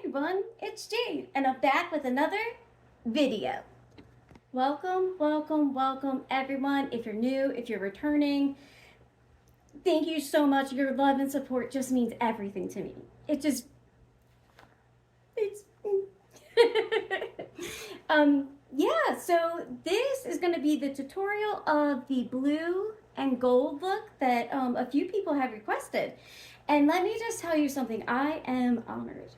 everyone, it's Jade, and I'm back with another video. Welcome, welcome, welcome everyone. If you're new, if you're returning, thank you so much. Your love and support just means everything to me. It's yeah, so this is going to be the tutorial of the blue and gold look that a few people have requested. And let me just tell you something, I am honored.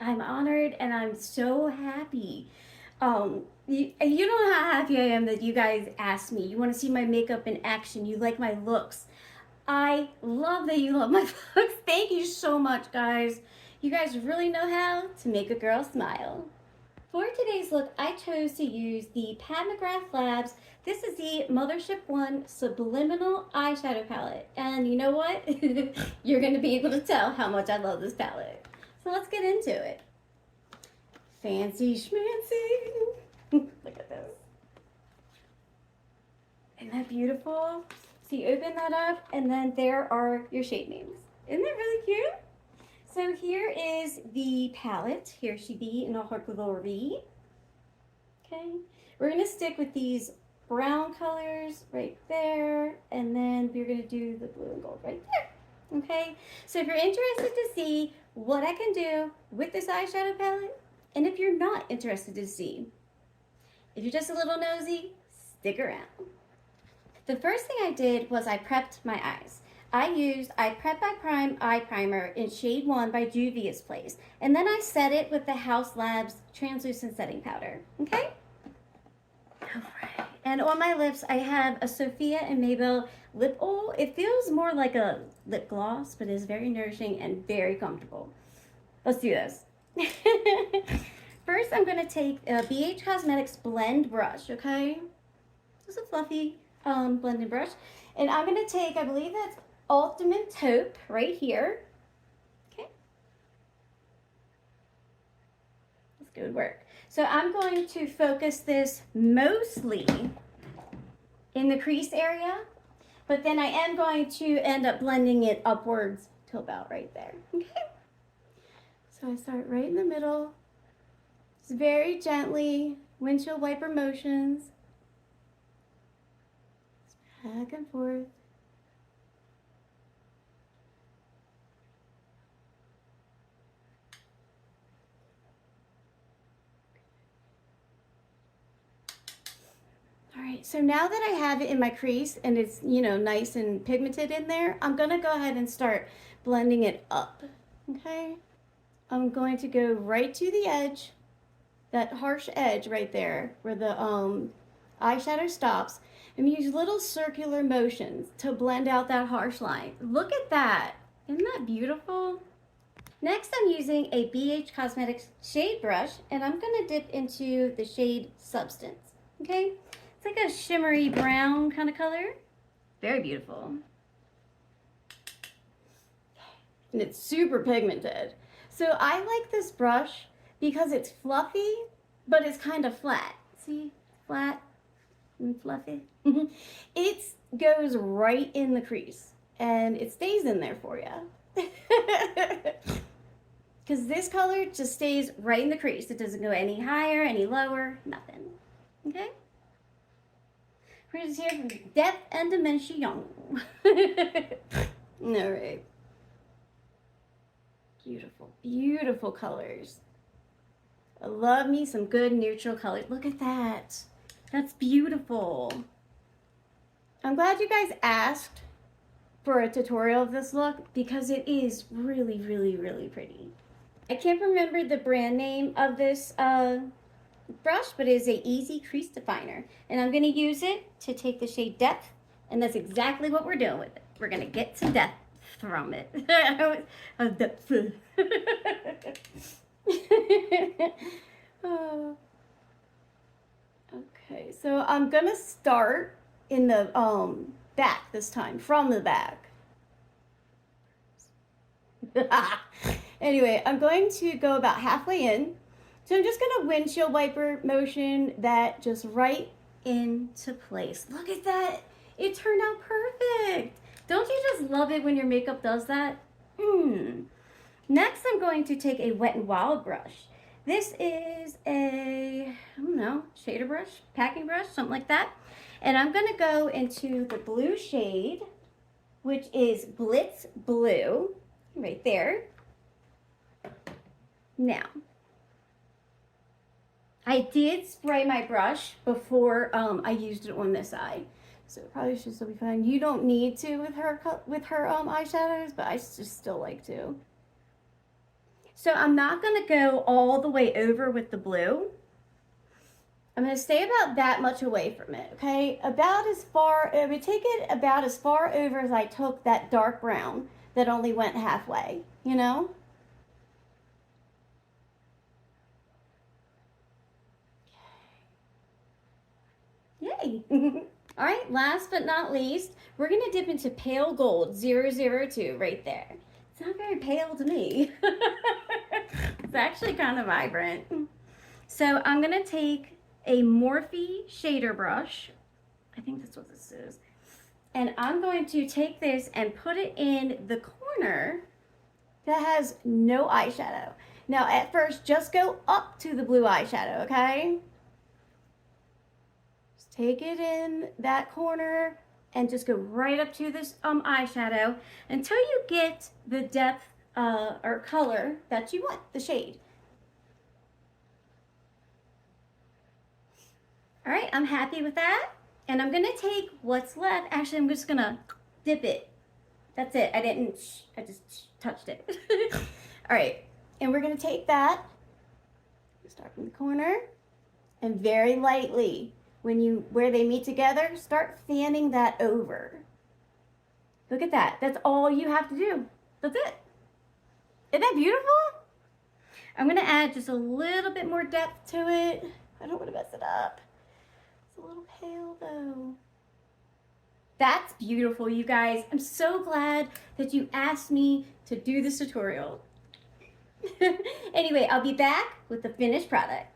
I'm honored and I'm so happy. You don't know how happy I am that you guys asked me. You want to see my makeup in action. You like my looks. I love that you love my looks. Thank you so much, guys. You guys really know how to make a girl smile. For today's look, I chose to use the Pat McGrath Labs. This is the Mothership 1 Subliminal Eyeshadow Palette. And you know what? You're going to be able to tell how much I love this palette. So let's get into it. Fancy schmancy. Look at this. Isn't that beautiful? So you open that up and then there are your shade names. Isn't that really cute? So here is the palette. Here she be in all her glory. Okay. We're going to stick with these brown colors right there. And then we're going to do the blue and gold right there. Okay. So if you're interested to see what I can do with this eyeshadow palette, and if you're not interested to see, if you're just a little nosy, stick around. The first thing I did was I prepped my eyes. I Prep by Prime Eye Primer in shade 1 by Juvia's Place. And then I set it with the House Labs Translucent Setting Powder. Okay? Alright. And on my lips, I have a Sophia and Maybell lip oil. It feels more like a lip gloss, but it's very nourishing and very comfortable. Let's do this. First, I'm going to take a BH Cosmetics blend brush, okay? Just a fluffy blending brush. And I'm going to take, I believe that's Ultimate Taupe right here. Okay. That's good work. So I'm going to focus this mostly in the crease area, but then I am going to end up blending it upwards to about right there. Okay. So I start right in the middle. Just very gently, windshield wiper motions. Back and forth. All right, so now that I have it in my crease and it's, you know, nice and pigmented in there, I'm gonna go ahead and start blending it up, okay? I'm going to go right to the edge, that harsh edge right there where the eyeshadow stops, and use little circular motions to blend out that harsh line. Look at that. Isn't that beautiful? Next, I'm using a BH Cosmetics shade brush, and I'm going to dip into the shade Substance. Okay? It's like a shimmery brown kind of color. Very beautiful. And it's super pigmented. So I like this brush because it's fluffy, but it's kind of flat. See? Flat and fluffy. It goes right in the crease and it stays in there for you. Because this color just stays right in the crease. It doesn't go any higher, any lower, nothing. Okay? We're just here for depth and dimension. Alright. Beautiful, beautiful colors. I love me some good neutral colors. Look at that. That's beautiful. I'm glad you guys asked for a tutorial of this look because it is really, really, really pretty. I can't remember the brand name of this brush, but it is a Easy Crease Definer. And I'm going to use it to take the shade Depth, and that's exactly what we're doing with it. We're going to get some depth from it. Depth. Oh. Okay, so I'm gonna start in the back this time, from the back. Anyway, I'm going to go about halfway in. So I'm just gonna windshield wiper motion that just right into place. Look at that, it turned out perfect. Don't you just love it when your makeup does that? Next, I'm going to take a Wet n Wild brush. This is a, I don't know, shader brush, packing brush, something like that. And I'm going to go into the blue shade, which is Blitz Blue, right there. Now, I did spray my brush before I used it on this side, so it probably should still be fine. You don't need to with her eyeshadows, but I just still like to. So I'm not going to go all the way over with the blue. I'm going to stay about that much away from it, okay? About as far, I would take it about as far over as I took that dark brown that only went halfway, you know? Yay! All right, last but not least, we're going to dip into Pale Gold 002 right there. It's not very pale to me. It's actually kind of vibrant. So I'm going to take a Morphe shader brush. I think that's what this is. And I'm going to take this and put it in the corner that has no eyeshadow. Now, at first, just go up to the blue eyeshadow, okay? Just take it in that corner and just go right up to this eyeshadow until you get the depth or color that you want, the shade. All right, I'm happy with that. And I'm gonna take what's left. Actually, I'm just gonna dip it. That's it. I just touched it. All right, and we're gonna take that, start from the corner, and very lightly, where they meet together, start fanning that over. Look at that. That's all you have to do. That's it. Isn't that beautiful? I'm gonna add just a little bit more depth to it. I don't want to mess it up. It's a little pale though. That's beautiful, you guys. I'm so glad that you asked me to do this tutorial. Anyway, I'll be back with the finished product.